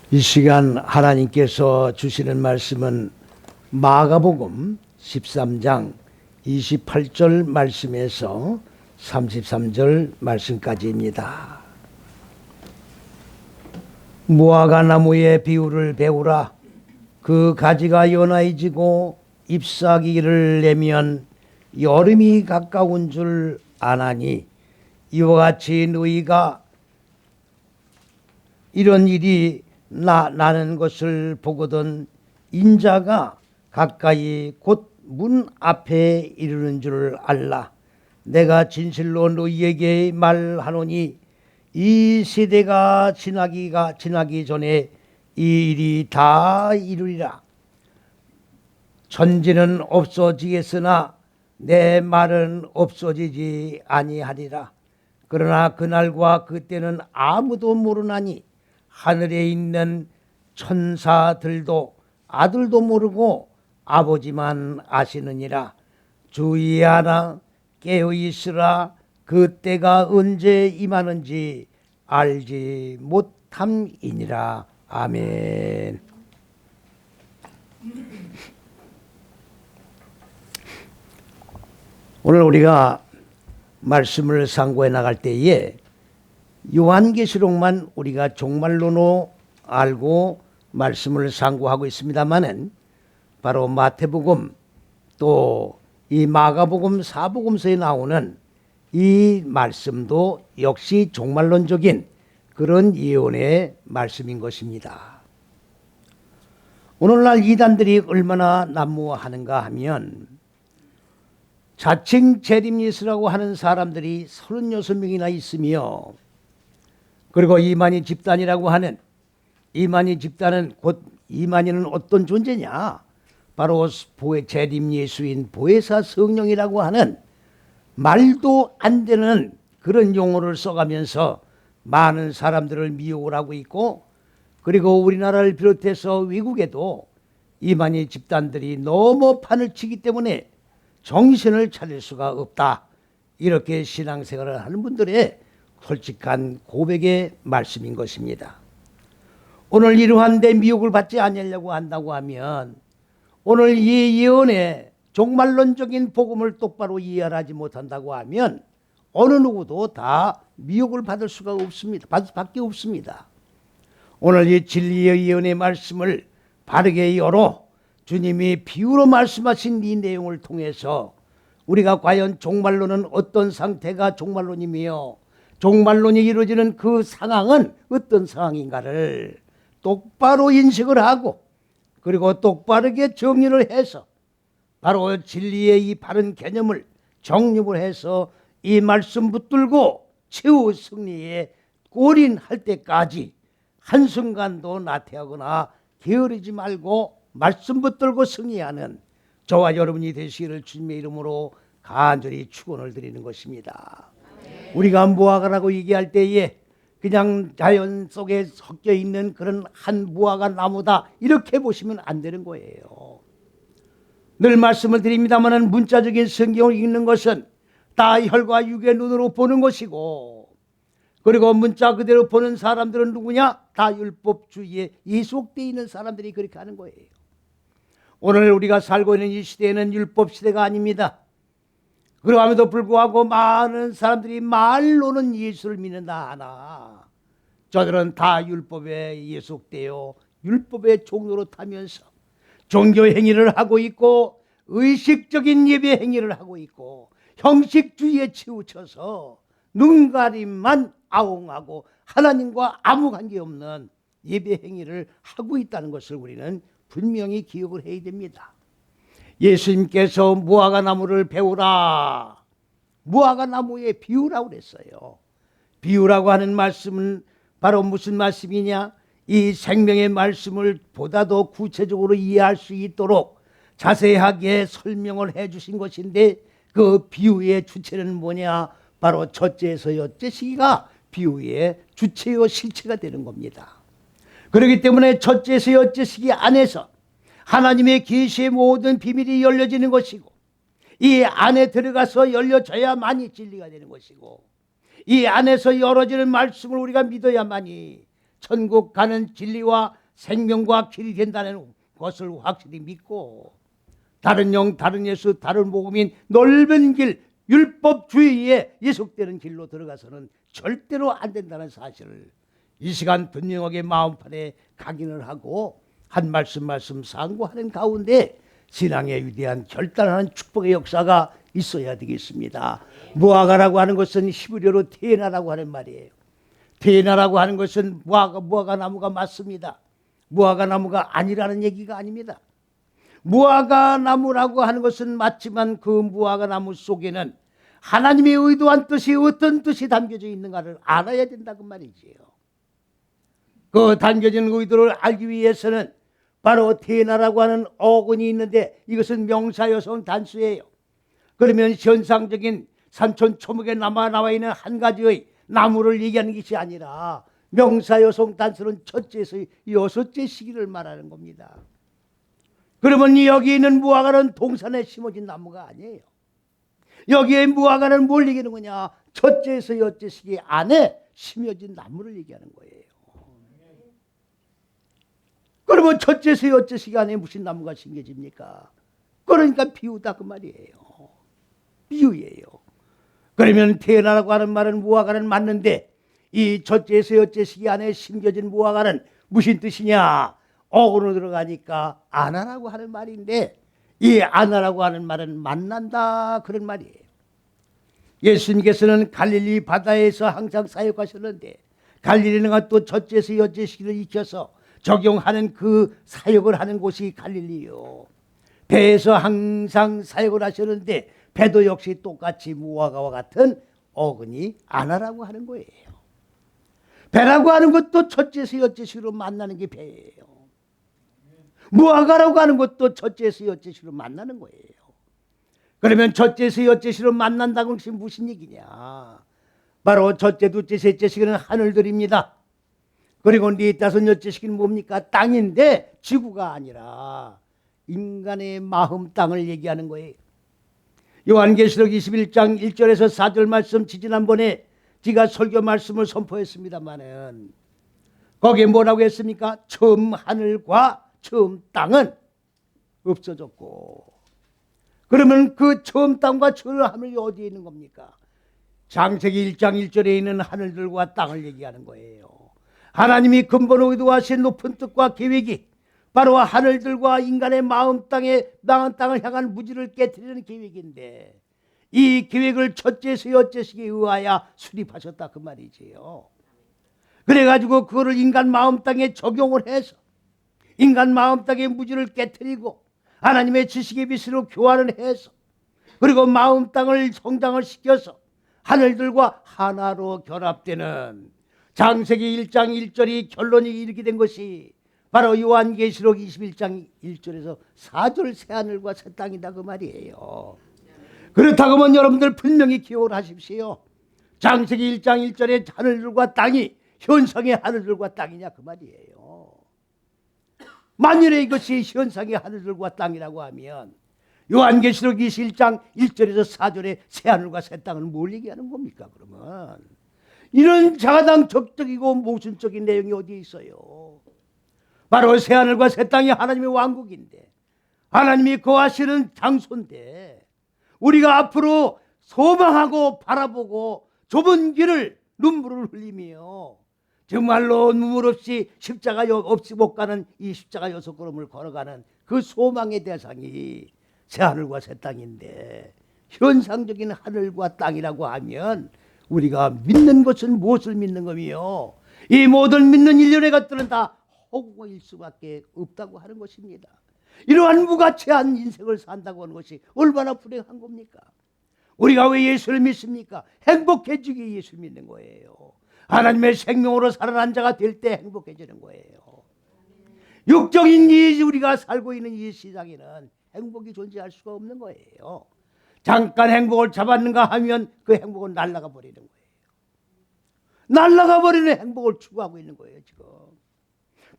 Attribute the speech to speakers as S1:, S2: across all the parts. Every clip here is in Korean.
S1: 이 시간 하나님께서 주시는 말씀은 마가복음 13장 28절 말씀에서 33절 말씀까지입니다. 무화과 나무의 비유를 배우라. 그 가지가 연하해지고 잎사귀를 내면 여름이 가까운 줄 아나니, 이와 같이 너희가 이런 일이 나는 것을 보거든 인자가 가까이 곧 문 앞에 이르는 줄 알라. 내가 진실로 너희에게 말하노니 이 세대가 지나기 전에 이 일이 다 이루리라. 천지는 없어지겠으나 내 말은 없어지지 아니하리라. 그러나 그날과 그때는 아무도 모르나니 하늘에 있는 천사들도 아들도 모르고 아버지만 아시느니라. 주의하라. 깨어있으라. 그때가 언제 임하는지 알지 못함이니라. 아멘. 오늘 우리가 말씀을 상고해 나갈 때에 요한계시록만 우리가 종말론으로 알고 말씀을 상고하고 있습니다마는 바로 마태복음 또 이 마가복음 사복음서에 나오는 이 말씀도 역시 종말론적인 그런 예언의 말씀인 것입니다. 오늘날 이단들이 얼마나 난무하는가 하면 자칭 재림예수라고 하는 사람들이 36명이나 있으며, 그리고 이만희 집단이라고 하는 이만희 집단은 곧 이만희는 어떤 존재냐? 바로 재림예수인 보혜사 성령이라고 하는 말도 안 되는 그런 용어를 써가면서 많은 사람들을 미혹을 하고 있고, 그리고 우리나라를 비롯해서 외국에도 이만희 집단들이 너무 판을 치기 때문에 정신을 차릴 수가 없다. 이렇게 신앙생활을 하는 분들의 솔직한 고백의 말씀인 것입니다. 오늘 이러한 데 미혹을 받지 않으려고 한다고 하면 오늘 이 예언의 종말론적인 복음을 똑바로 이해하지 못한다고 하면 어느 누구도 다 미혹을 받을 수가 없습니다. 받을 수밖에 없습니다. 오늘 이 진리의 예언의 말씀을 바르게 열어 주님이 비유로 말씀하신 이 내용을 통해서 우리가 과연 종말론은 어떤 상태가 종말론이며 종말론이 이루어지는 그 상황은 어떤 상황인가를 똑바로 인식을 하고, 그리고 똑바르게 정리를 해서 바로 진리의 이 바른 개념을 정립을 해서 이 말씀 붙들고 최후 승리에 골인할 때까지 한순간도 나태하거나 게으르지 말고 말씀 붙들고 승리하는 저와 여러분이 되시기를 주님의 이름으로 간절히 축원을 드리는 것입니다. 우리가 무화과라고 얘기할 때에 그냥 자연 속에 섞여 있는 그런 한 무화과 나무다 이렇게 보시면 안 되는 거예요. 늘 말씀을 드립니다만 문자적인 성경을 읽는 것은 다 혈과 육의 눈으로 보는 것이고, 그리고 문자 그대로 보는 사람들은 누구냐? 다 율법주의에 이속되어 있는 사람들이 그렇게 하는 거예요. 오늘 우리가 살고 있는 이 시대에는 율법 시대가 아닙니다. 그럼에도 불구하고 많은 사람들이 말로는 예수를 믿는다 하나 저들은 다 율법에 예속되어 율법의 종로로 타면서 종교 행위를 하고 있고, 의식적인 예배 행위를 하고 있고, 형식주의에 치우쳐서 눈가림만 아웅하고 하나님과 아무 관계없는 예배 행위를 하고 있다는 것을 우리는 분명히 기억을 해야 됩니다. 예수님께서 무화과 나무를 배우라. 무화과 나무에 비유라고 그랬어요. 비유라고 하는 말씀은 바로 무슨 말씀이냐? 이 생명의 말씀을 보다 더 구체적으로 이해할 수 있도록 자세하게 설명을 해 주신 것인데, 그 비유의 주체는 뭐냐? 바로 첫째에서 여째 시기가 비유의 주체요 실체가 되는 겁니다. 그렇기 때문에 첫째에서 여째 시기 안에서 하나님의 계시의 모든 비밀이 열려지는 것이고, 이 안에 들어가서 열려져야만이 진리가 되는 것이고, 이 안에서 열어지는 말씀을 우리가 믿어야만이 천국 가는 진리와 생명과 길이 된다는 것을 확실히 믿고 다른 영, 다른 예수, 다른 복음인 넓은 길, 율법주의에 예속되는 길로 들어가서는 절대로 안 된다는 사실을 이 시간 분명하게 마음판에 각인을 하고 한 말씀 상고하는 가운데 신앙의 위대한 결단하는 축복의 역사가 있어야 되겠습니다. 무화과라고 하는 것은 히브리어로 테나라고 하는 말이에요. 테나라고 하는 것은 무화과 나무가 맞습니다. 무화과 나무가 아니라는 얘기가 아닙니다. 무화과 나무라고 하는 것은 맞지만 그 무화과 나무 속에는 하나님의 의도한 뜻이 어떤 뜻이 담겨져 있는가를 알아야 된다고 말이지요. 그 담겨진 의도를 알기 위해서는 바로 테나라고 하는 어근이 있는데 이것은 명사여성 단수예요. 그러면 현상적인 산천 초목에 나와 있는 한 가지의 나무를 얘기하는 것이 아니라 명사여성 단수는 첫째에서 여섯째 시기를 말하는 겁니다. 그러면 여기 있는 무화과는 동산에 심어진 나무가 아니에요. 여기에 무화과는 뭘 얘기하는 거냐? 첫째에서 여섯째 시기 안에 심어진 나무를 얘기하는 거예요. 그러면 첫째에서 여섯째 시기 안에 무슨 나무가 심겨집니까? 그러니까 비유다 그 말이에요. 비유예요. 그러면 테나라고 하는 말은 무화과는 맞는데 이 첫째에서 여섯째 시기 안에 심겨진 무화과는 무슨 뜻이냐? 어근으로 들어가니까 아나라고 하는 말인데 이 아나라고 하는 말은 만난다 그런 말이에요. 예수님께서는 갈릴리 바다에서 항상 사역하셨는데 갈릴리는 또 첫째에서 여섯째 시기를 익혀서 적용하는 그 사역을 하는 곳이 갈릴리요. 배에서 항상 사역을 하셨는데 배도 역시 똑같이 무화과와 같은 어근이 아나라고 하는 거예요. 배라고 하는 것도 첫째에서 여섯째 시기로 만나는 게 배예요. 무화과라고 하는 것도 첫째에서 여섯째 시기로 만나는 거예요. 그러면 첫째에서 여섯째 시기로 만난다는 것이 무슨 얘기냐? 바로 첫째, 둘째, 셋째 시기는 하늘들입니다. 그리고 네 다섯 여섯째 시기는 뭡니까? 땅인데 지구가 아니라 인간의 마음 땅을 얘기하는 거예요. 요한계시록 21장 1절에서 4절 말씀 지난번에 제가 설교 말씀을 선포했습니다마는 거기에 뭐라고 했습니까? 처음 하늘과 처음 땅은 없어졌고 그러면 그 처음 땅과 처음 하늘이 어디에 있는 겁니까? 창세기 1장 1절에 있는 하늘들과 땅을 얘기하는 거예요. 하나님이 근본 의도하신 높은 뜻과 계획이 바로 하늘들과 인간의 마음 땅을 향한 무지를 깨트리는 계획인데 이 계획을 첫째에서 여섯째 시기에 의하여 수립하셨다 그 말이지요. 그래가지고 그거를 인간 마음 땅에 적용을 해서 인간 마음 땅의 무지를 깨트리고 하나님의 지식의 빛으로 교환을 해서 그리고 마음 땅을 성장을 시켜서 하늘들과 하나로 결합되는 창세기 1장 1절이 결론이 이렇게 된 것이 바로 요한계시록 21장 1절에서 4절 새하늘과 새 땅이다 그 말이에요. 그렇다고 하면 여러분들 분명히 기억을 하십시오. 창세기 1장 1절에 하늘들과 땅이 현상의 하늘들과 땅이냐 그 말이에요. 만일에 이것이 현상의 하늘들과 땅이라고 하면 요한계시록 21장 1절에서 4절에 새하늘과 새 땅은 뭘 얘기하는 겁니까? 그러면 이런 자가당적이고 모순적인 내용이 어디에 있어요? 바로 새하늘과 새 땅이 하나님의 왕국인데 하나님이 거하시는 장소인데 우리가 앞으로 소망하고 바라보고 좁은 길을 눈물을 흘리며 정말로 눈물 없이 십자가 없이 못 가는 이 십자가 여섯 걸음을 걸어가는 그 소망의 대상이 새하늘과 새 땅인데 현상적인 하늘과 땅이라고 하면 우리가 믿는 것은 무엇을 믿는 거며 이 모든 믿는 일련의 것들은 다 허구일 수밖에 없다고 하는 것입니다. 이러한 무가치한 인생을 산다고 하는 것이 얼마나 불행한 겁니까? 우리가 왜 예수를 믿습니까? 행복해지기 위해 예수를 믿는 거예요. 하나님의 생명으로 살아난 자가 될 때 행복해지는 거예요. 육적인 우리가 살고 있는 이 세상에는 행복이 존재할 수가 없는 거예요. 잠깐 행복을 잡았는가 하면 그 행복은 날아가 버리는 거예요. 날아가 버리는 행복을 추구하고 있는 거예요 지금.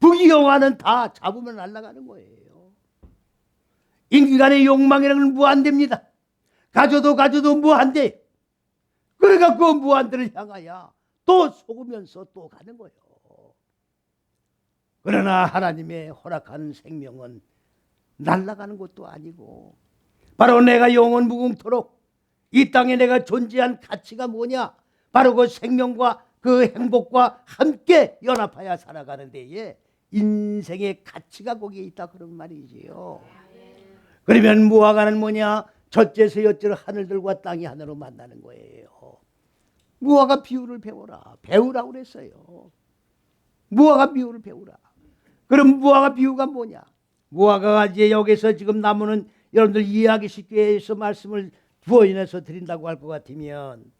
S1: 부귀영화는 다 잡으면 날아가는 거예요. 인간의 욕망이라는 건 무한대입니다. 가져도 무한대. 그러니까 그 무한대를 향하여 또 속으면서 또 가는 거예요. 그러나 하나님의 허락한 생명은 날아가는 것도 아니고, 바로 내가 영원 무궁토록 이 땅에 내가 존재한 가치가 뭐냐? 바로 그 생명과 그 행복과 함께 연합하여 살아가는 데에 인생의 가치가 거기에 있다, 그런 말이지요. 그러면 무화과는 뭐냐? 첫째서 여째로 하늘들과 땅이 하나로 만나는 거예요. 무화과 비유를 배워라. 배우라고 그랬어요. 무화과 비유를 배우라. 그럼 무화과 비유가 뭐냐? 무화과가 이제 여기서 지금 나무는 여러분들 이해하기 쉽게 해서 말씀을 부어인해서 드린다고 할 것 같으면,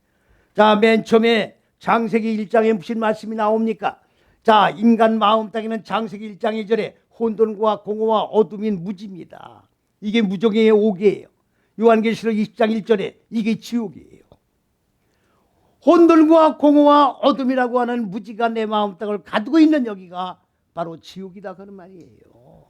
S1: 자, 맨 처음에 창세기 1장에 무슨 말씀이 나옵니까? 자, 인간 마음 땅에는 창세기 1장 2절에 혼돈과 공허와 어둠인 무지입니다. 이게 무정의 오개예요. 요한계시록 20장 1절에 이게 지옥이에요. 혼돈과 공허와 어둠이라고 하는 무지가 내 마음 땅을 가두고 있는 여기가 바로 지옥이다, 그런 말이에요.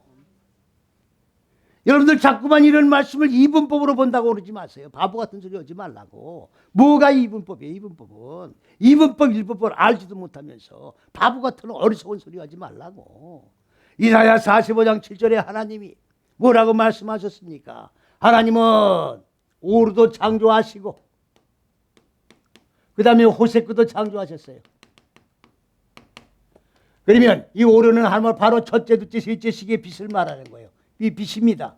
S1: 여러분들 자꾸만 이런 말씀을 이분법으로 본다고 그러지 마세요. 바보 같은 소리 하지 말라고. 뭐가 이분법이에요? 이분법은 이분법 일분법을 알지도 못하면서 바보 같은 어리석은 소리 하지 말라고. 이사야 45장 7절에 하나님이 뭐라고 말씀하셨습니까? 하나님은 오르도 창조하시고 그 다음에 호세크도 창조하셨어요. 그러면 이 오르는 하나님은 바로 첫째, 둘째, 셋째 시기의 빛을 말하는 거예요. 이 빛입니다.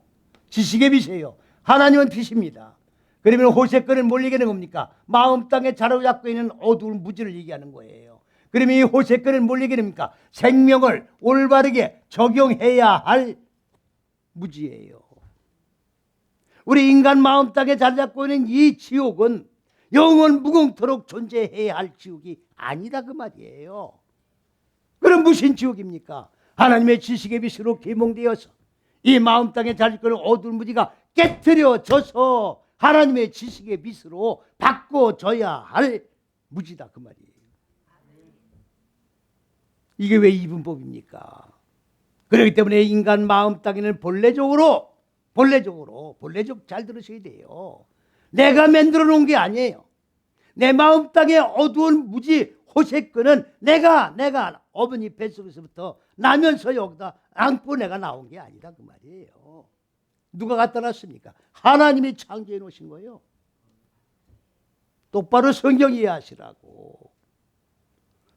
S1: 지식의 빛이에요. 하나님은 빛입니다. 그러면 호세크는 뭘 얘기하는 겁니까? 마음 땅에 자로잡고 있는 어두운 무지를 얘기하는 거예요. 그러면 이 호세크는 뭘 얘기합니까? 생명을 올바르게 적용해야 할 무지예요. 우리 인간 마음 땅에 자리잡고 있는 이 지옥은 영원 무궁토록 존재해야 할 지옥이 아니다, 그 말이에요. 그럼 무슨 지옥입니까? 하나님의 지식의 빛으로 계몽되어서 이 마음 땅에 자리잡고 있는 어두운 무지가 깨트려져서 하나님의 지식의 빛으로 바꿔져야 할 무지다, 그 말이에요. 이게 왜 이분법입니까? 그렇기 때문에 인간 마음 땅에는 본래적으로 잘 들으셔야 돼요. 내가 만들어 놓은 게 아니에요. 내 마음 땅에 어두운 무지 호세크는 내가 어머니 뱃속에서부터 나면서 여기다 안고 내가 나온 게 아니다, 그 말이에요. 누가 갖다 놨습니까? 하나님이 창조해 놓으신 거예요. 똑바로 성경 이해하시라고.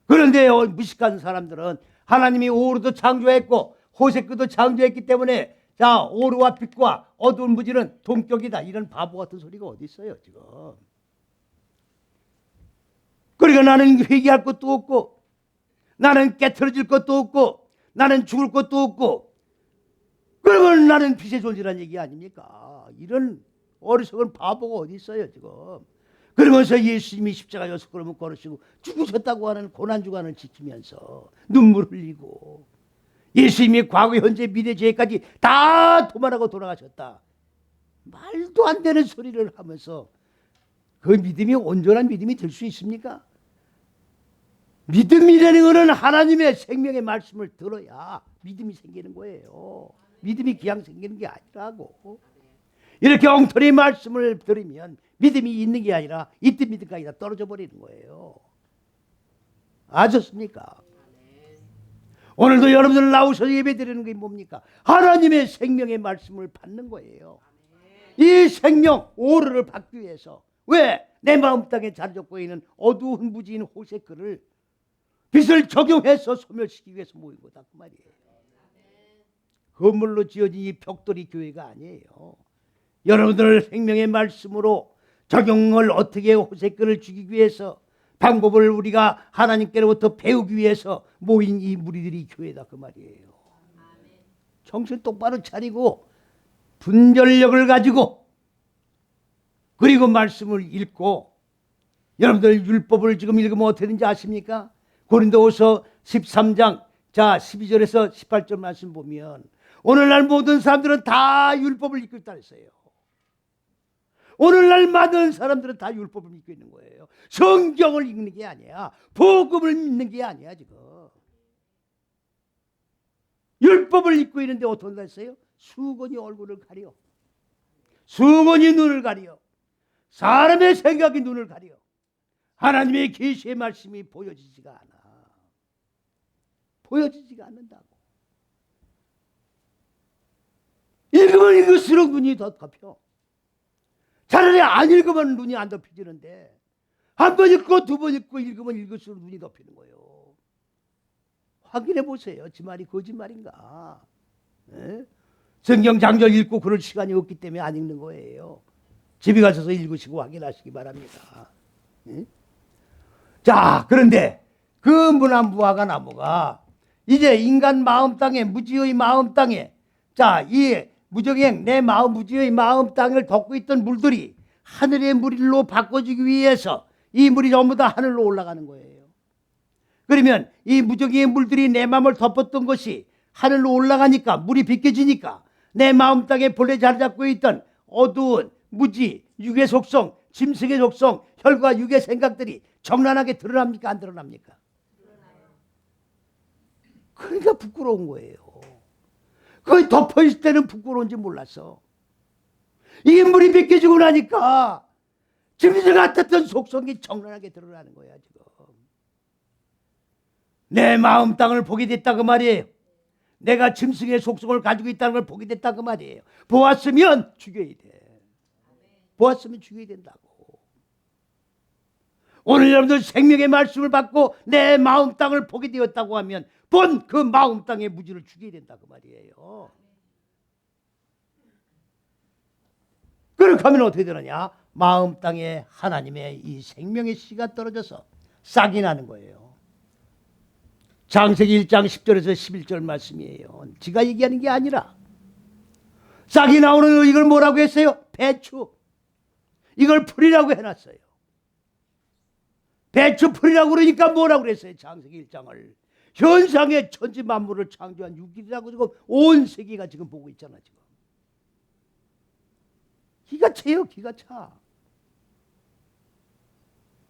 S1: 그런데 무식한 사람들은 하나님이 오르도 창조했고 호세크도 창조했기 때문에 자, 오르와 빛과 어두운 무지는 동격이다, 이런 바보 같은 소리가 어디 있어요 지금. 그러니까 나는 회개할 것도 없고 나는 깨트려질 것도 없고 나는 죽을 것도 없고, 그러면 나는 빛의 존재라는 얘기 아닙니까? 이런 어리석은 바보가 어디 있어요 지금. 그러면서 예수님이 십자가 6걸음을 걸으시고 죽으셨다고 하는 고난주간을 지키면서 눈물 흘리고 예수님이 과거 현재 미래 죄까지 다 도말하고 돌아가셨다, 말도 안 되는 소리를 하면서 그 믿음이 온전한 믿음이 될 수 있습니까? 믿음이라는 것은 하나님의 생명의 말씀을 들어야 믿음이 생기는 거예요. 믿음이 그냥 생기는 게 아니라고. 이렇게 엉터리 말씀을 들으면 믿음이 있는 게 아니라 이때 믿음까지 다 떨어져 버리는 거예요. 아셨습니까? 오늘도 여러분들 나오셔서 예배 드리는 게 뭡니까? 하나님의 생명의 말씀을 받는 거예요. 이 생명 오르를 받기 위해서. 왜? 내 마음 땅에 자리 잡고 있는 어두운 무지인 호세크를 빛을 적용해서 소멸시키기 위해서 모인 거다, 그 말이에요. 건물로 지어진 이 벽돌이 교회가 아니에요. 여러분들 생명의 말씀으로 적용을 어떻게 호세크를 죽이기 위해서 방법을 우리가 하나님께로부터 배우기 위해서 모인 이 무리들이 교회다, 그 말이에요. 정신 똑바로 차리고 분별력을 가지고 그리고 말씀을 읽고, 여러분들 율법을 지금 읽으면 어떻게 되는지 아십니까? 고린도후서 13장 자 12절에서 18절 말씀 보면 오늘날 모든 사람들은 다 율법을 읽고 있다 했어요. 오늘날 많은 사람들은 다 율법을 믿고 있는 거예요. 성경을 읽는 게 아니야. 복음을 믿는 게 아니야 지금. 율법을 읽고 있는데 어떻게 됐어요? 수건이 얼굴을 가려. 수건이 눈을 가려. 사람의 생각이 눈을 가려. 하나님의 계시의 말씀이 보여지지가 않아. 보여지지가 않는다고. 읽을수록 눈이 더 덮여. 차라리 안 읽으면 눈이 안 덮여지는데 한 번 읽고 두 번 읽고 읽으면 읽을수록 눈이 덮이는 거예요. 확인해 보세요. 지 말이 거짓말인가? 예? 성경 장절 읽고 그럴 시간이 없기 때문에 안 읽는 거예요. 집에 가셔서 읽으시고 확인하시기 바랍니다. 예? 자, 그런데 그 무난무화과 나무가 이제 인간 마음 땅에, 무지의 마음 땅에, 자, 이 무정행 내 마음, 무지의 마음 땅을 덮고 있던 물들이 하늘의 물로 바꿔주기 위해서 이 물이 전부 다 하늘로 올라가는 거예요. 그러면 이 무정행의 물들이 내 마음을 덮었던 것이 하늘로 올라가니까, 물이 비껴지니까 내 마음 땅에 본래 자리 잡고 있던 어두운 무지, 육의 속성, 짐승의 속성, 혈과 육의 생각들이 적나라하게 드러납니까? 안 드러납니까? 그러니까 부끄러운 거예요. 거기 덮어있을 때는 부끄러운지 몰랐어. 이 물이 비껴지고 나니까 짐승 같았던 속성이 적나라하게 드러나는 거야 지금. 내 마음 땅을 보게 됐다 그 말이에요. 내가 짐승의 속성을 가지고 있다는 걸 보게 됐다 그 말이에요. 보았으면 죽여야 돼. 보았으면 죽여야 된다고. 오늘 여러분들 생명의 말씀을 받고 내 마음 땅을 보게 되었다고 하면 본 그 마음 땅의 무지를 죽여야 된다 그 말이에요. 그렇게 하면 어떻게 되느냐? 마음 땅에 하나님의 이 생명의 씨가 떨어져서 싹이 나는 거예요. 창세기 1장 10절에서 11절 말씀이에요. 지가 얘기하는 게 아니라 싹이 나오는 이걸 뭐라고 했어요? 배추. 이걸 풀이라고 해놨어요. 배추 풀이라고 그러니까 뭐라고 그랬어요? 창세기 1장을. 현상의 천지 만물을 창조한 육일이라고 지금 온 세계가 지금 보고 있잖아 지금. 기가 차요, 기가 차.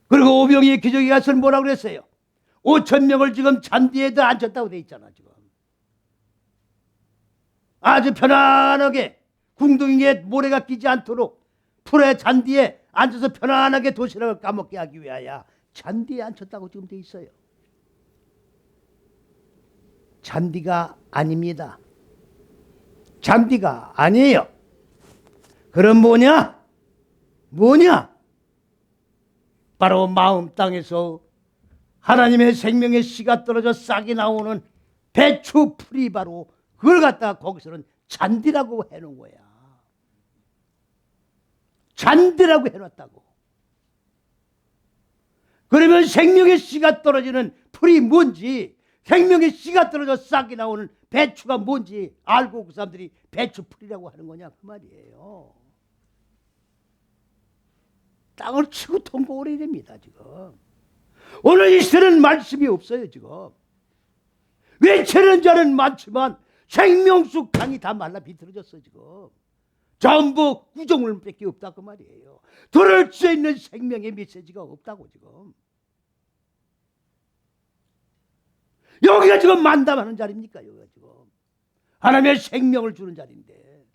S1: 그리고 오병이의 기적에 가서는 뭐라고 그랬어요? 5,000명을 지금 잔디에다 앉혔다고 돼 있잖아 지금. 아주 편안하게 궁둥이에 모래가 끼지 않도록 풀의 잔디에 앉아서 편안하게 도시락을 까먹게 하기 위하여 잔디에 앉혔다고 지금 돼 있어요. 잔디가 아닙니다. 잔디가 아니에요. 그럼 뭐냐? 뭐냐? 바로 마음 땅에서 하나님의 생명의 씨가 떨어져 싹이 나오는 배추 풀이 바로 그걸 갖다가 거기서는 잔디라고 해놓은 거야. 잔디라고 해놨다고. 그러면 생명의 씨가 떨어지는 풀이 뭔지, 생명의 씨가 떨어져 싹이 나오는 배추가 뭔지 알고 그 사람들이 배추 풀이라고 하는 거냐 그 말이에요. 땅을 치고 통곡을 해야 됩니다 지금. 오늘 이 시대는 말씀이 없어요 지금. 외치는 자는 많지만 생명수 강이 다 말라 비틀어졌어 지금. 전부 구정을 밖에 없다 그 말이에요. 들을 수 있는 생명의 메시지가 없다고 지금. 여기가 지금 만담하는 자리입니까? 여기가 지금 하나님의 생명을 주는 자리인데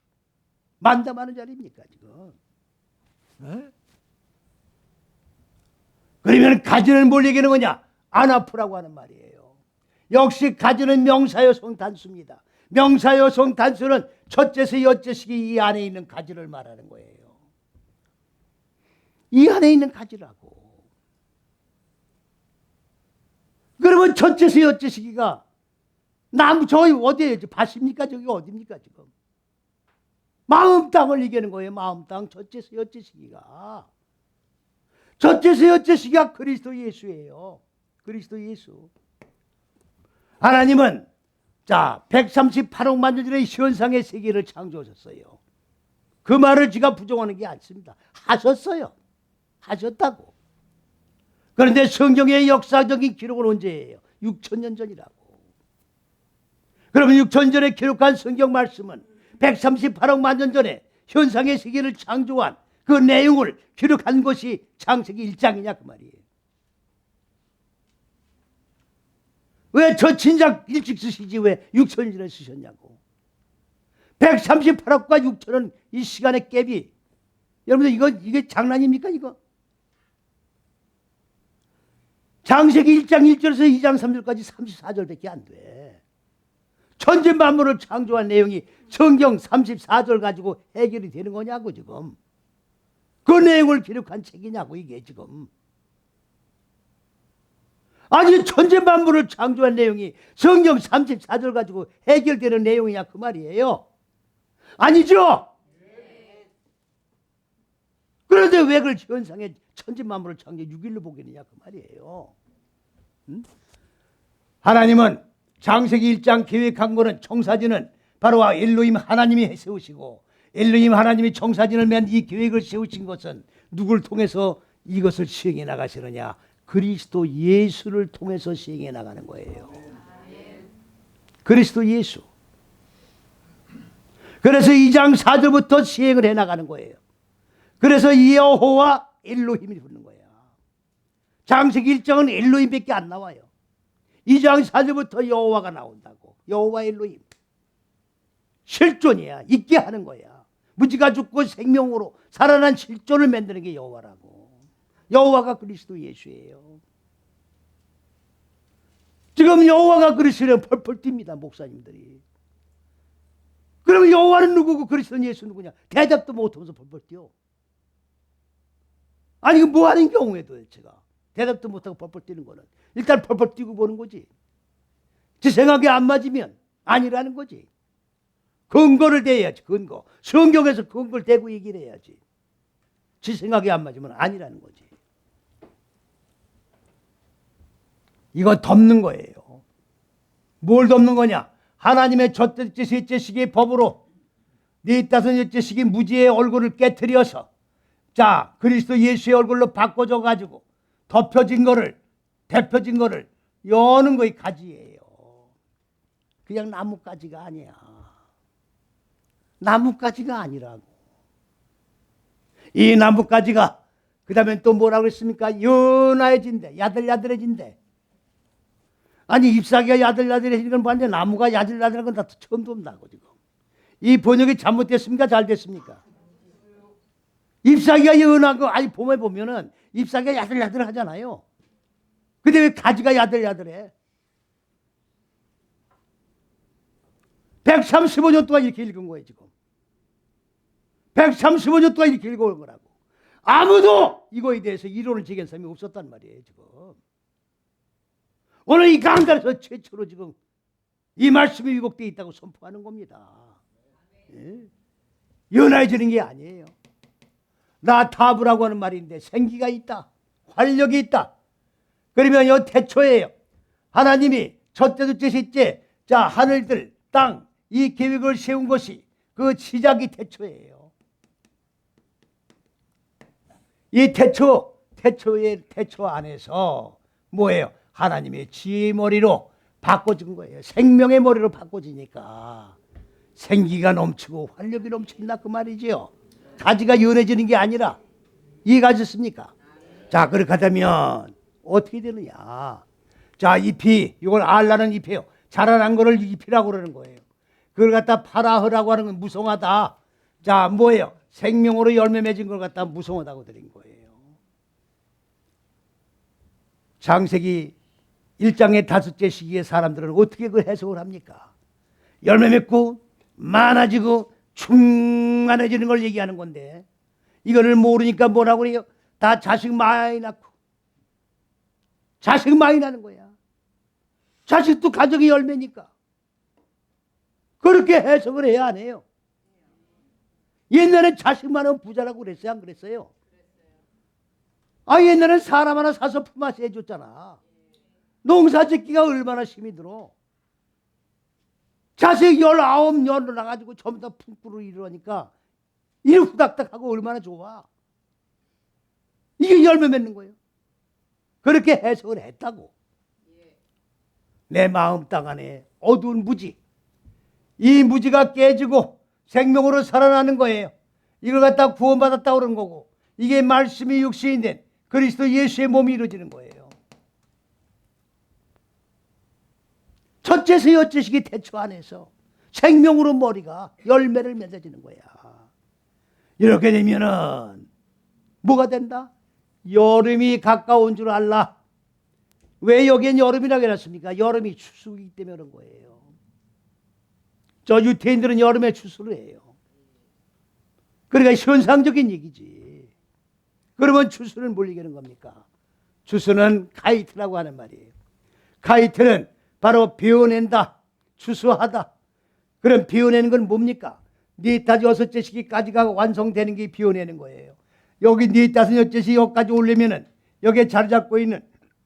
S1: 만담하는 자리입니까 지금? 네? 그러면 가지는 뭘 얘기하는 거냐? 안 아프라고 하는 말이에요. 역시 가지는 명사여성 단수입니다. 명사여성 단수는 첫째서 여째식이 이 안에 있는 가지를 말하는 거예요. 이 안에 있는 가지라고. 그러면 첫째서 여째식이가 나무 저기 어디에 밭입니까? 저기 어디입니까 지금? 마음 땅을 얘기하는 거예요. 마음 땅 첫째서 여째식이가. 첫째서 여째식이가 그리스도 예수예요. 그리스도 예수. 하나님은 자 138억만 년 전에 현상의 세계를 창조하셨어요. 그 말을 제가 부정하는 게 아닙니다. 하셨어요. 하셨다고. 그런데 성경의 역사적인 기록은 언제예요? 6,000년 전이라고. 그러면 6,000년 전에 기록한 성경 말씀은 138억만 년 전에 현상의 세계를 창조한 그 내용을 기록한 것이 창세기 1장이냐 그 말이에요. 왜 저 진작 일찍 쓰시지 왜 6,000년 전에 쓰셨냐고. 138억과 6,000원 이 시간의 갭이 여러분들 이게 장난입니까 이거? 창세기 1장 1절에서 2장 3절까지 34절밖에 안 돼. 천지 만물을 창조한 내용이 성경 34절 가지고 해결이 되는 거냐고 지금. 그 내용을 기록한 책이냐고 이게 지금. 아니 천지 만물을 창조한 내용이 성경 34절 가지고 해결되는 내용이냐 그 말이에요. 아니죠? 그런데 왜 그걸 현상에 천지 만물을 창조 6일로 보겠느냐 그 말이에요. 응? 하나님은 창세기 1장 계획한 거는 청사진은 바로 엘로힘 하나님이 세우시고 엘로힘 하나님이 청사진을 맨 이 계획을 세우신 것은 누굴 통해서 이것을 시행해 나가시느냐? 그리스도 예수를 통해서 시행해 나가는 거예요. 그리스도 예수. 그래서 2장 4절부터 시행을 해 나가는 거예요. 그래서 여호와 엘로힘이 부르는 거야. 창세기 1장은 엘로힘밖에 안 나와요. 2장 4절부터 여호와가 나온다고. 여호와 엘로힘. 실존이야. 있게 하는 거야. 무지가 죽고 생명으로 살아난 실존을 만드는 게 여호와라고. 여호와가 그리스도 예수예요. 지금 여호와가 그리스도는 펄펄 뜁니다. 목사님들이. 그러면 여호와는 누구고 그리스도는 예수 누구냐? 대답도 못하면서 펄펄 뛰어. 아니 이거 뭐 하는 경우에 도대체가 대답도 못하고 펄펄 뛰는 거는 일단 펄펄 뛰고 보는 거지. 제 생각이 안 맞으면 아니라는 거지. 근거를 대야지. 근거. 성경에서 근거를 대고 얘기를 해야지. 제 생각이 안 맞으면 아니라는 거지. 이거 덮는 거예요. 뭘 덮는 거냐? 하나님의 첫째 셋째 시기의 법으로 네 다섯 여째 시기 무지의 얼굴을 깨트려서 자 그리스도 예수의 얼굴로 바꿔줘 가지고 덮여진 거를 대표진 거를 여는 거의 가지예요. 그냥 나뭇가지가 아니야. 나뭇가지가 아니라고. 이 나뭇가지가 그 다음에 또 뭐라고 했습니까? 연해진대. 야들야들해진대. 아니 잎사귀가 야들야들해지는 건 봤는데 나무가 야들야들한 건 다 처음 본다고 지금. 이 번역이 잘못됐습니까? 잘 됐습니까? 잎사귀가 연한 거 아니 봄에 보면은 잎사귀가 야들야들하잖아요. 근데 왜 가지가 야들야들해? 135년 동안 이렇게 읽은 거예요 지금. 135년 동안 이렇게 읽어온 거라고. 아무도 이거에 대해서 이론을 제기한 사람이 없었단 말이에요 지금. 오늘 이 강단에서 최초로 지금 이 말씀이 왜곡되어 있다고 선포하는 겁니다. 예? 연해지는 게 아니에요. 라타브라고 하는 말인데 생기가 있다. 활력이 있다. 그러면 이 태초예요. 하나님이 첫째, 둘째, 셋째 자 하늘들, 땅 이 계획을 세운 것이 그 시작이 태초예요. 이 태초의 태초 안에서 뭐예요? 하나님의 지혜의 머리로 바꿔준 거예요. 생명의 머리로 바꿔지니까 생기가 넘치고 활력이 넘친다 그 말이죠. 가지가 연해지는 게 아니라 이해가 되셨습니까? 자 그렇게 하다면 어떻게 되느냐? 자 잎이 이걸 알라는 잎이에요. 자라난 거를 잎이라고 그러는 거예요. 그걸 갖다 파라흐라고 하는 건 무성하다. 자 뭐예요? 생명으로 열매 맺은 걸 갖다 무성하다고 드린 거예요. 창세기 1장의 다섯째 시기의 사람들은 어떻게 그 해석을 합니까? 열매 맺고 많아지고 충만해지는 걸 얘기하는 건데 이거를 모르니까 뭐라고 그래요? 다 자식 많이 낳고 자식 많이 낳는 거야. 자식도 가정의 열매니까 그렇게 해석을 해야 안 해요. 옛날엔 자식 많으면 부자라고 그랬어요? 안 그랬어요? 아 옛날엔 사람 하나 사서 품앗이 해줬잖아. 농사 짓기가 얼마나 힘이 들어. 자식 19 년을 나가지고 전부 다 품꾸를 이루니까 일 후닥닥하고 얼마나 좋아. 이게 열매 맺는 거예요. 그렇게 해석을 했다고. 내 마음 땅 안에 어두운 무지, 이 무지가 깨지고 생명으로 살아나는 거예요. 이걸 갖다 구원받았다 그러는 거고 이게 말씀이 육신이 된 그리스도 예수의 몸이 이루어지는 거예요. 첫째서 여째식이 태초 안에서 생명으로 머리가 열매를 맺어지는 거야. 이렇게 되면은 뭐가 된다? 여름이 가까운 줄 알라. 왜 여기엔 여름이라고 해놨습니까? 여름이 추수이기 때문에 그런 거예요. 저 유태인들은 여름에 추수를 해요. 그러니까 현상적인 얘기지. 그러면 추수는 뭘 얘기하는 겁니까? 추수는 카이트라고 하는 말이에요. 카이트는 바로 비워낸다, 추수하다. 그럼 비워내는 건 뭡니까? 네 다섯 여섯째 시기까지가 완성되는 게 비워내는 거예요. 여기 네 다섯 여섯째 시기 여기까지 오려면은 여기에 자리 잡고 있는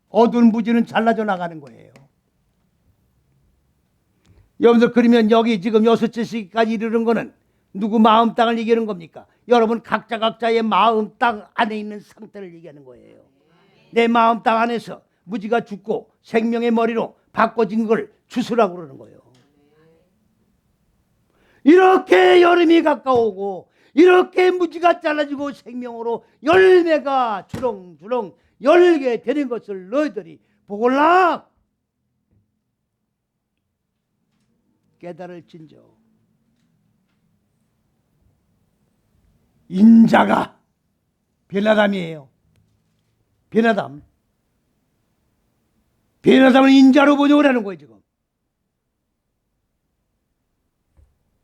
S1: 어두운 무지는 잘라져 나가는 거예요. 여러분들 그러면 여기 지금 여섯째 시기까지 이르는 거는 누구 마음 땅을 얘기하는 겁니까? 여러분 각자의 마음 땅 안에 있는 상태를 얘기하는 거예요. 내 마음 땅 안에서 무지가 죽고 생명의 머리로 바꿔진 걸 추수라고 그러는 거예요. 이렇게 여름이 가까우고 이렇게 무지가 잘라지고 생명으로 열매가 주렁주렁 열게 되는 것을 너희들이 보골라 깨달을진저. 인자가 변화담이에요. 변화담. 변화담을 인자로 번역을 하는 거예요. 지금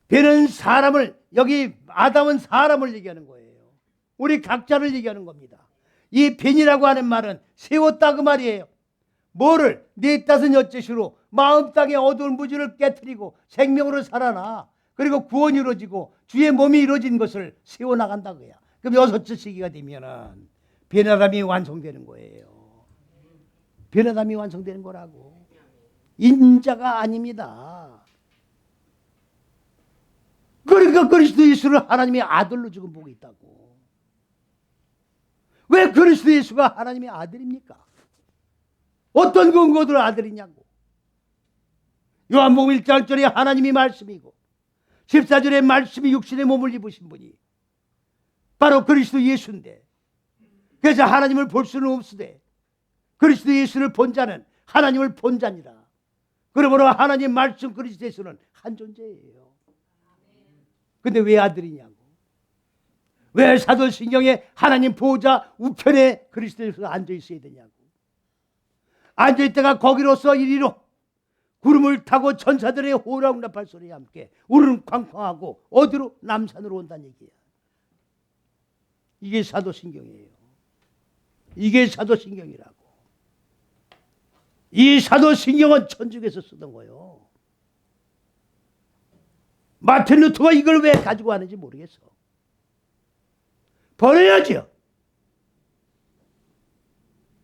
S1: 변은 사람을, 여기 아담은 사람을 얘기하는 거예요. 우리 각자를 얘기하는 겁니다. 이 변이라고 하는 말은 세웠다 그 말이에요. 뭐를? 네 다섯 여째시로 마음 땅의 어두운 무지를 깨트리고 생명으로 살아나. 그리고 구원이 이루어지고 주의 몸이 이루어진 것을 세워나간다 그야. 그럼 여섯째 시기가 되면은 변화담이 완성되는 거예요. 변화담이 완성되는 거라고. 인자가 아닙니다. 그러니까 그리스도 예수를 하나님의 아들로 지금 보고 있다고. 왜 그리스도 예수가 하나님의 아들입니까? 어떤 근거로 아들이냐고. 요한복음 1장 1절에 하나님이 말씀이고 14절에 말씀이 육신의 몸을 입으신 분이 바로 그리스도 예수인데, 그래서 하나님을 볼 수는 없으되 그리스도 예수를 본 자는 하나님을 본 자니라. 그러므로 하나님 말씀 그리스도 예수는 한 존재예요. 근데 왜 아들이냐고. 왜 사도신경에 하나님 보호자 우편에 그리스도 예수가 앉아 있어야 되냐고. 앉아 있다가 거기로서 이리로 구름을 타고 천사들의 호랑나팔 소리와 함께 우르릉 쾅쾅하고 어디로? 남산으로 온다는 얘기야. 이게 사도신경이에요. 이게 사도신경이라고. 이 사도신경은 천주교에서 쓰던 거예요. 마틴 루터가 이걸 왜 가지고 하는지 모르겠어. 버려야죠.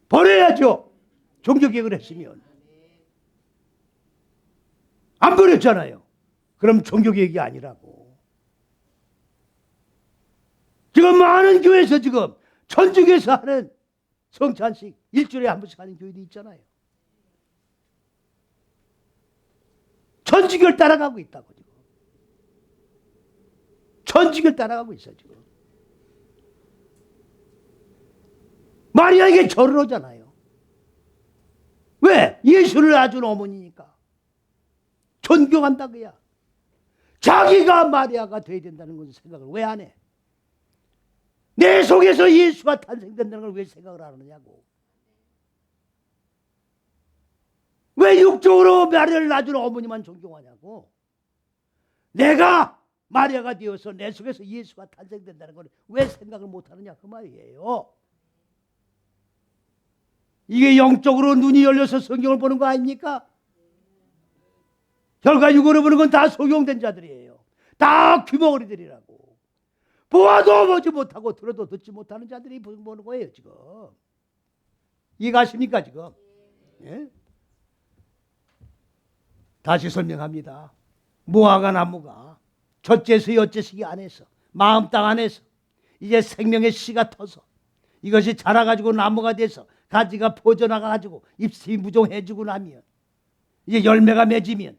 S1: 버려야죠. 종교개혁을 했으면. 안 버렸잖아요. 그럼 종교개혁이 아니라고. 지금 많은 교회에서 지금 천주교에서 하는 성찬식 일주일에 한 번씩 하는 교회도 있잖아요. 천주교를 따라가고 있다고 지금. 천주교를 따라가고 있어 지금. 마리아에게 절을 하잖아요. 왜? 예수를 낳아준 어머니니까. 존경한다 그야. 자기가 마리아가 돼야 된다는 것을 생각을 왜 안 해? 내 속에서 예수가 탄생된다는 걸 왜 생각을 안 하느냐고. 왜 육적으로 마리아를 낳아준 어머니만 존경하냐고. 내가 마리아가 되어서 내 속에서 예수가 탄생된다는 걸 왜 생각을 못하느냐 그 말이에요. 이게 영적으로 눈이 열려서 성경을 보는 거 아닙니까? 결과 육으로 보는 건 다 소경된 자들이에요. 다 귀머거리들이라고. 보아도 보지 못하고 들어도 듣지 못하는 자들이 보는 거예요 지금. 이해가십니까 지금? 예? 다시 설명합니다. 무화과 나무가 첫째서 여째시기 안에서 마음 땅 안에서 이제 생명의 씨가 터서 이것이 자라가지고 나무가 돼서 가지가 퍼져나가가지고 잎이 무종해지고 나면 이제 열매가 맺으면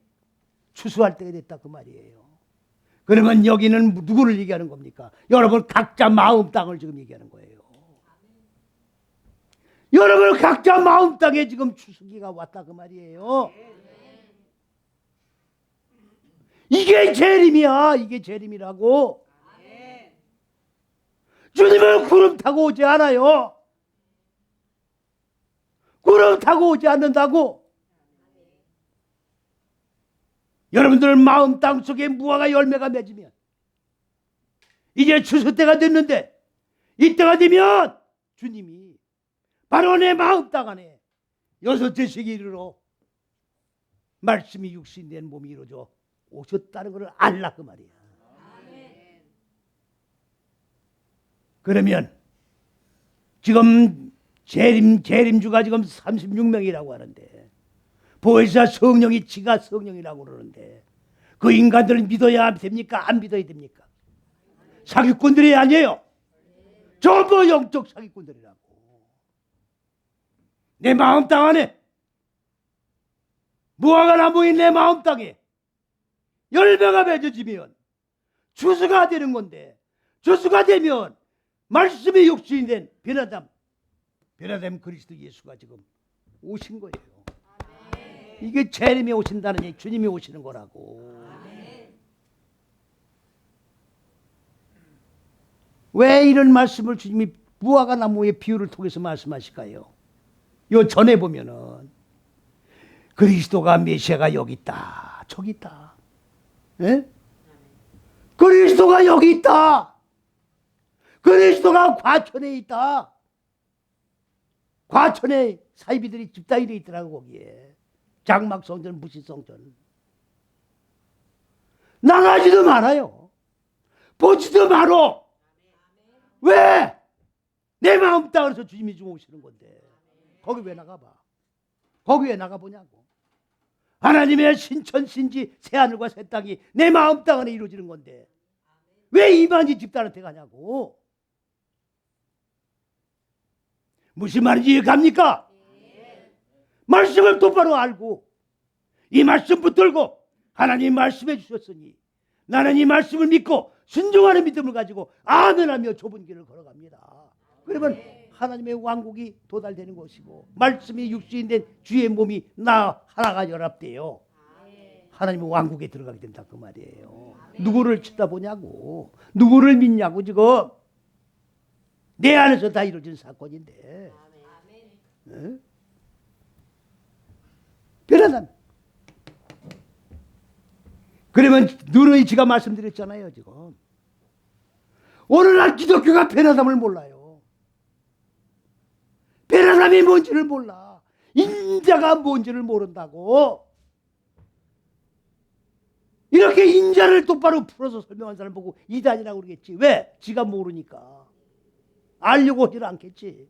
S1: 추수할 때가 됐다 그 말이에요. 그러면 여기는 누구를 얘기하는 겁니까? 여러분 각자 마음 땅을 지금 얘기하는 거예요. 여러분 각자 마음 땅에 지금 추수기가 왔다 그 말이에요. 이게 재림이야. 이게 재림이라고. 주님은 구름 타고 오지 않아요. 구름 타고 오지 않는다고. 여러분들 마음 땅속에 무화과 열매가 맺으면 이제 추수 때가 됐는데 이때가 되면 주님이 바로 내 마음 땅 안에 여섯째 시기로 말씀이 육신된 몸이 이루어져 오셨다는 것을 알라 그 말이야. 그러면 지금 재림주가 지금 36명이라고 하는데 보혜사 성령이 지가 성령이라고 그러는데 그 인간들을 믿어야 됩니까? 안 믿어야 됩니까? 사기꾼들이 아니에요. 전부 영적 사기꾼들이라고. 내 마음 땅 안에 무화과 나무인 내 마음 땅에 열매가 맺어지면 추수가 되는 건데 추수가 되면 말씀의 육신이 된 변화됨 그리스도 예수가 지금 오신 거예요. 이게 재림이 오신다는 얘기, 주님이 오시는 거라고. 왜 이런 말씀을 주님이 무화과 나무의 비유를 통해서 말씀하실까요? 요 전에 보면은 그리스도가 메시아가 여기 있다, 저기 있다. 예? 그리스도가 여기 있다. 그리스도가 과천에 있다. 과천에 사이비들이 집단이 있더라고 거기에. 장막성전, 무시성전. 나가지도 말아요. 보지도 말어. 왜? 내 마음 땅에서 주님이 좀 오시는 건데 거기 왜 나가봐? 거기 왜 나가보냐고. 하나님의 신천신지 새하늘과 새 땅이 내 마음 땅 안에 이루어지는 건데 왜 이만희 집단한테 가냐고. 무슨 말인지 갑니까? 말씀을 똑바로 알고 이 말씀 붙들고 하나님 말씀해 주셨으니 나는 이 말씀을 믿고 순종하는 믿음을 가지고 아멘하며 좁은 길을 걸어갑니다. 그러면 하나님의 왕국이 도달되는 것이고 말씀이 육신이 된 주의 몸이 나 하나가 연합돼요. 하나님의 왕국에 들어가게 된다 그 말이에요. 누구를 쳐다보냐고, 누구를 믿냐고. 지금 내 안에서 다 이루어진 사건인데 네? 변화다. 그러면 누누이 제가 말씀드렸잖아요. 지금 오늘날 기독교가 변화담을 몰라요. 변화담이 뭔지를 몰라. 인자가 뭔지를 모른다고. 이렇게 인자를 똑바로 풀어서 설명한 사람 보고 이단이라고 그러겠지. 왜? 지가 모르니까. 알려고 하지 않겠지.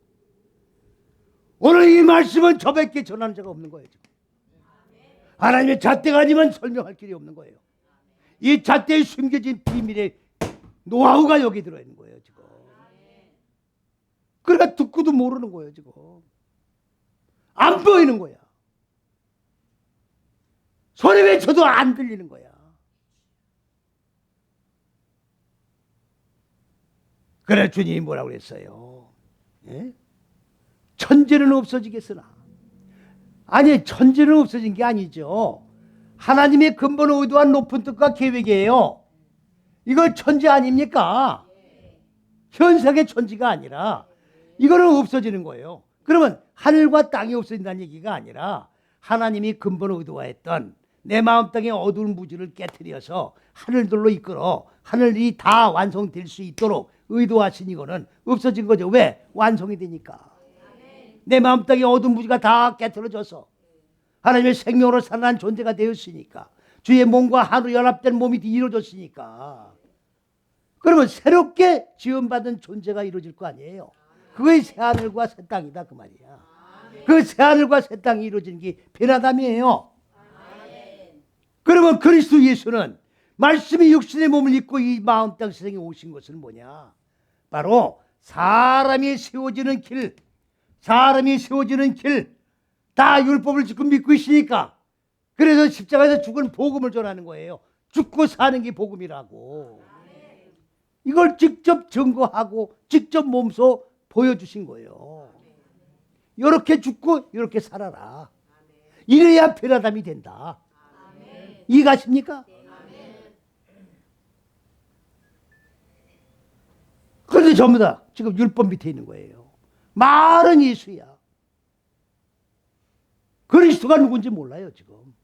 S1: 오늘 이 말씀은 저밖에 전하는 자가 없는 거예요. 지금. 하나님의 잣대가 아니면 설명할 길이 없는 거예요. 이 잣대에 숨겨진 비밀의 노하우가 여기 들어있는 거예요. 지금. 그러니까 듣고도 모르는 거예요. 지금. 안 보이는 거야. 소리 외쳐도 안 들리는 거야. 그래 주님이 뭐라고 그랬어요? 예? 천재는 없어지겠으나. 아니 천재는 없어진 게 아니죠. 하나님의 근본 의도한 높은 뜻과 계획이에요. 이거 천재 아닙니까? 현상의 천지가 아니라 이거는 없어지는 거예요. 그러면 하늘과 땅이 없어진다는 얘기가 아니라 하나님이 근본 의도화했던 내 마음 땅의 어두운 무지를 깨트려서 하늘들로 이끌어 하늘이 다 완성될 수 있도록 의도하신 이거는 없어진 거죠. 왜? 완성이 되니까. 내 마음 땅의 어두운 무지가 다 깨트려져서 하나님의 생명으로 살아난 존재가 되었으니까 주의 몸과 하루 연합된 몸이 이루어졌으니까 그러면 새롭게 지원받은 존재가 이루어질 거 아니에요. 그게 새하늘과 새 땅이다 그 말이야. 그 새하늘과 새 땅이 이루어지는 게 변화담이에요. 그러면 그리스도 예수는 말씀이 육신의 몸을 입고 이 마음 땅 세상에 오신 것은 뭐냐? 바로 사람이 세워지는 길, 다 율법을 지금 믿고 있으니까 그래서 십자가에서 죽은 복음을 전하는 거예요. 죽고 사는 게 복음이라고. 이걸 직접 증거하고 직접 몸소 보여주신 거예요. 이렇게 죽고 이렇게 살아라. 이래야 변화담이 된다. 이해가십니까? 그런데 전부 다 지금 율법 밑에 있는 거예요. 말은 예수야. 그리스도가 누군지 몰라요 지금.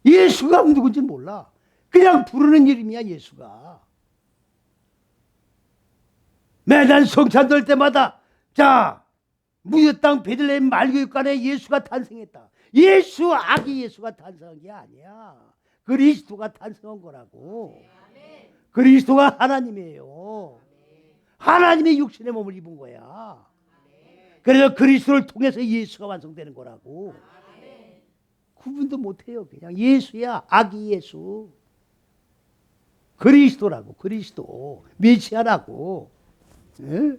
S1: 예수가 누군지 몰라. 그냥 부르는 이름이야, 예수가. 매달 성찬될 때마다 자, 무효 땅 베들레헴 말교육관에 예수가 탄생했다. 예수, 아기 예수가 탄생한 게 아니야. 그리스도가 탄생한 거라고. 그리스도가 하나님이에요. 하나님의 육신의 몸을 입은 거야. 그래서 그리스도를 통해서 예수가 완성되는 거라고. 구분도 못해요. 그냥 예수야, 아기 예수. 그리스도라고, 그리스도. 메시아라고. 예?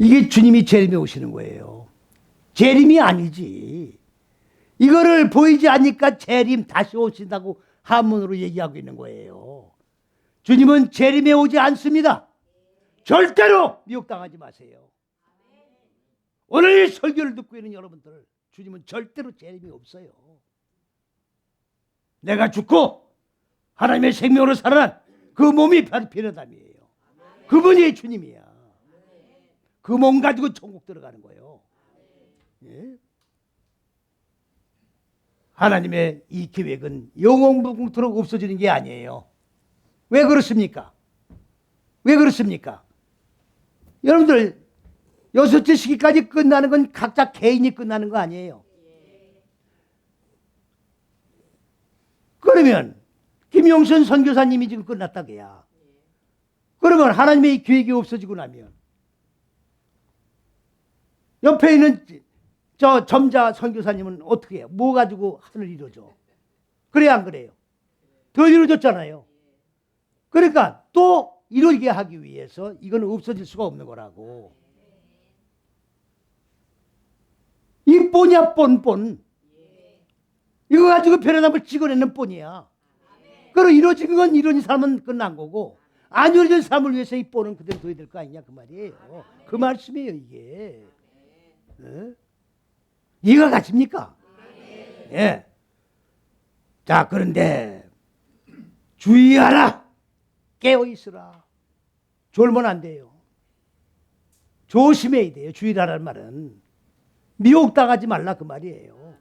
S1: 이게 주님이 재림에 오시는 거예요. 재림이 아니지. 이거를 보이지 않으니까 재림 다시 오신다고 한문으로 얘기하고 있는 거예요. 주님은 재림에 오지 않습니다. 절대로 미혹당하지 마세요. 오늘 이 설교를 듣고 있는 여러분들, 주님은 절대로 재림이 없어요. 내가 죽고 하나님의 생명으로 살아난 그 몸이 바로 베네담이에요. 그분이 주님이야. 그 몸 가지고 천국 들어가는 거예요. 예? 하나님의 이 계획은 영원무궁토록 없어지는 게 아니에요. 왜 그렇습니까? 왜 그렇습니까? 여러분들 6째 시기까지 끝나는 건 각자 개인이 끝나는 거 아니에요. 그러면 김용선 선교사님이 지금 끝났다고야. 그러면 하나님의 이 계획이 없어지고 나면 옆에 있는 저 점자 선교사님은 어떻게 해요? 뭐 가지고 하늘 이루어져? 그래야 안 그래요? 더 이루어졌잖아요. 그러니까 또 이루게 하기 위해서 이건 없어질 수가 없는 거라고. 이 뻔이야, 뻔. 이거 가지고 베네담을 찍어내는 뻔이야. 그리고 이루어진 건 이루어진 삶은 끝난 거고, 안 이루어진 삶을 위해서 이 뻔은 그대로 둬야 될 거 아니냐, 그 말이에요. 그 말씀이에요, 이게. 네? 이해가 가십니까? 예. 자, 그런데 주의하라. 깨어있으라. 졸면 안 돼요. 조심해야 돼요. 주의하라는 말은 미혹당하지 말라 그 말이에요.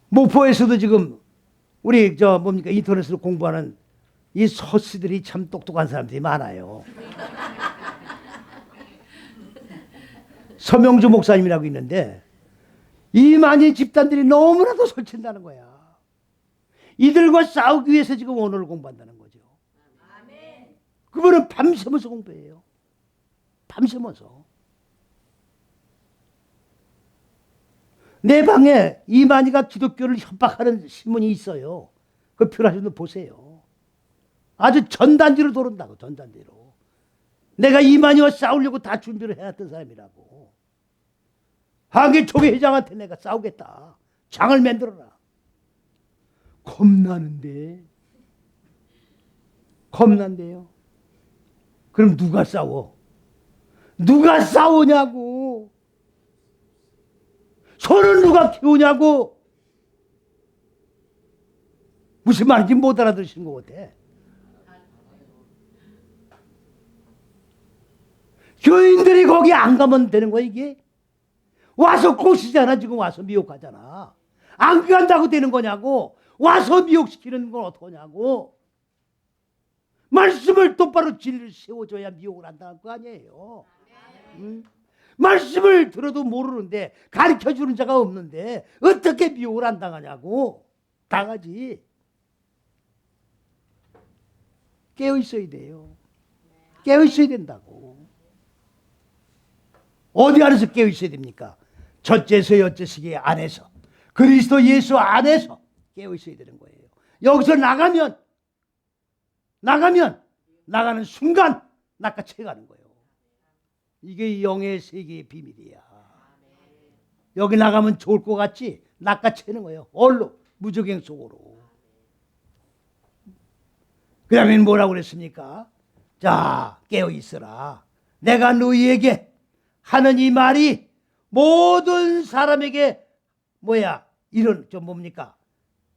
S1: 목포에서도 지금 우리 인터넷으로 공부하는 이 서씨들이 참 똑똑한 사람들이 많아요. 서명주 목사님이라고 있는데 이 많은 집단들이 너무나도 설친다는 거야. 이들과 싸우기 위해서 지금 언어를 공부한다는 거죠. 그분은 밤새면서 공부해요. 밤새면서. 내 방에 이만희가 기독교를 협박하는 신문이 있어요. 그 필요하시면 보세요. 아주 전단지로 도른다고, 전단지로. 내가 이만희와 싸우려고 다 준비를 해놨던 사람이라고. 한기총회 회장한테 내가 싸우겠다. 장을 만들어라. 겁나는데. 겁난대요. 그럼 누가 싸워? 누가 싸우냐고. 손을 누가 키우냐고. 무슨 말인지 못 알아들으시는 것 같아. 교인들이 거기 안 가면 되는 거야 이게? 와서 꼬시잖아. 지금 와서 미혹하잖아. 안 간다고 되는 거냐고. 와서 미혹시키는 건 어떠냐고. 말씀을 똑바로 진리를 세워줘야 미혹을 한다는 거 아니에요. 말씀을 들어도 모르는데 가르쳐주는 자가 없는데 어떻게 미혹을 안 당하냐고. 당하지. 깨어있어야 돼요. 깨어있어야 된다고. 어디 안에서 깨어있어야 됩니까? 첫째서 여째시기 안에서, 그리스도 예수 안에서 깨어있어야 되는 거예요. 여기서 나가는 순간 낚아채가는 거예요. 이게 영의 세계의 비밀이야. 여기 나가면 좋을 것 같지? 낚아채는 거예요. 얼로, 무적행 속으로. 그 다음에 뭐라고 그랬습니까? 자, 깨어있으라. 내가 너희에게 하는 이 말이 모든 사람에게 뭡니까?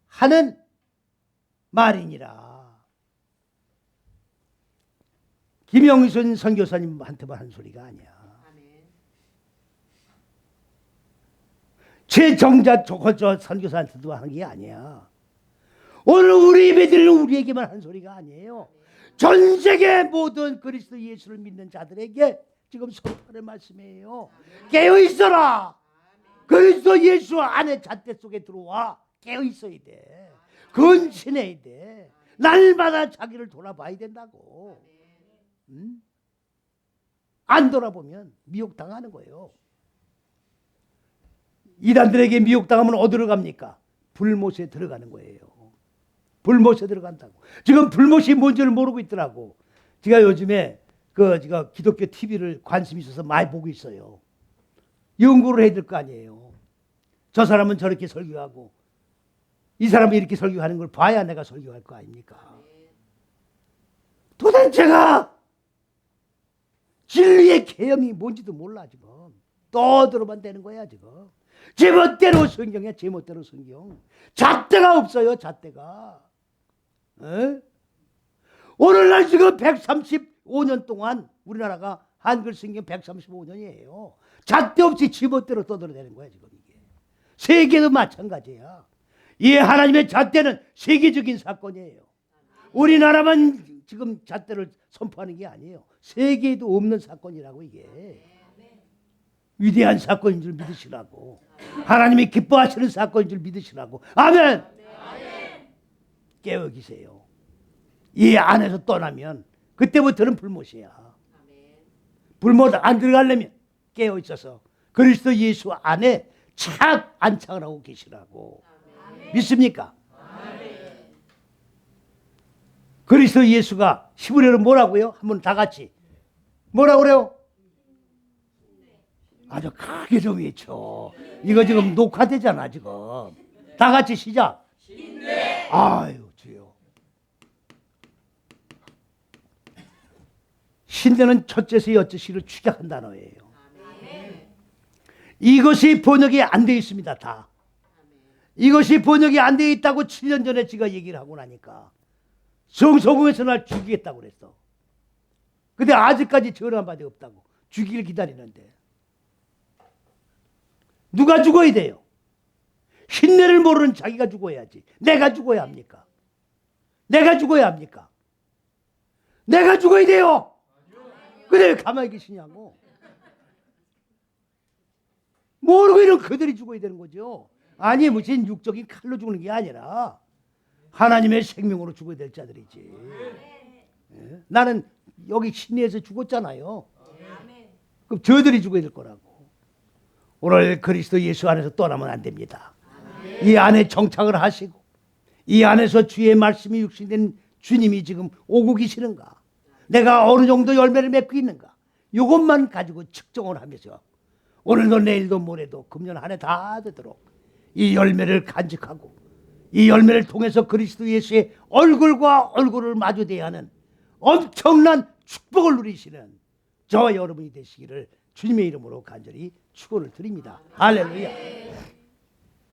S1: 하는 말이니라. 김영순 선교사님한테만 한 소리가 아니야. 최정자 저 선교사한테도 한 게 아니야. 오늘 우리 예배드리는 우리에게만 한 소리가 아니에요. 전 세계 모든 그리스도 예수를 믿는 자들에게 지금 선포하는 말씀이에요. 깨어 있어라. 그리스도 예수 안에 잣대 속에 들어와. 깨어 있어야 돼. 근신해야 돼. 날마다 자기를 돌아봐야 된다고. 안 돌아보면 미혹당하는 거예요. 이단들에게 미혹당하면 어디로 갑니까? 불못에 들어가는 거예요. 불못에 들어간다고. 지금 불못이 뭔지를 모르고 있더라고. 제가 요즘에 제가 기독교 TV를 관심 있어서 많이 보고 있어요. 연구를 해야 될 거 아니에요. 저 사람은 저렇게 설교하고 이 사람이 이렇게 설교하는 걸 봐야 내가 설교할 거 아닙니까? 도대체가 진리의 개념이 뭔지도 몰라 지금. 떠들어만 되는 거야 지금. 제멋대로 성경이야. 제멋대로 성경. 잣대가 없어요. 잣대가. 에? 오늘날 지금 135년 동안 우리나라가 한글 성경 135년이에요. 잣대 없이 제멋대로 떠들어대는 거야 지금 이게. 세계도 마찬가지야. 이 하나님의 잣대는 세계적인 사건이에요. 우리나라만 지금 잣대를 선포하는 게 아니에요. 세계에도 없는 사건이라고 이게. 위대한 사건인 줄 믿으시라고. 하나님이 기뻐하시는 사건인 줄 믿으시라고. 아멘. 깨어 계세요. 이 안에서 떠나면 그때부터는 불못이야. 불못 안 들어가려면 깨어 있어서 그리스도 예수 안에 착 안착을 하고 계시라고. 믿습니까? 그리스도 예수가 히브리어로 뭐라고요? 한번 다 같이 뭐라고 그래요? 아주 크게 좀 외쳐. 이거 지금 녹화되잖아 지금. 다 같이 시작. 신뢰. 아유 주여. 신뢰는 첫째서 여째시를 축약한 단어예요. 이것이 번역이 안 되어 있습니다. 다. 이것이 번역이 안 되어 있다고 7년 전에 제가 얘기를 하고 나니까 성서공에서 날 죽이겠다고 그랬어. 근데 아직까지 전화 받이 없다고. 죽이길 기다리는데. 누가 죽어야 돼요? 신뢰를 모르는 자기가 죽어야지. 내가 죽어야 합니까? 내가 죽어야 합니까? 내가 죽어야 돼요. 근데 왜 가만히 계시냐고. 모르고 있는 그들이 죽어야 되는 거죠. 아니 무슨 육적인 칼로 죽는 게 아니라 하나님의 생명으로 죽어야 될 자들이지. 예? 나는 여기 신뢰에서 죽었잖아요. 그럼 저들이 죽어야 될 거라고. 오늘 그리스도 예수 안에서 떠나면 안 됩니다. 이 안에 정착을 하시고 이 안에서 주의 말씀이 육신된 주님이 지금 오고 계시는가? 내가 어느 정도 열매를 맺고 있는가? 이것만 가지고 측정을 하면서 오늘도 내일도 모레도 금년 한 해 다 되도록 이 열매를 간직하고 이 열매를 통해서 그리스도 예수의 얼굴과 얼굴을 마주대야 하는 엄청난 축복을 누리시는 저와 여러분이 되시기를 주님의 이름으로 간절히 축원을 드립니다. 할렐루야.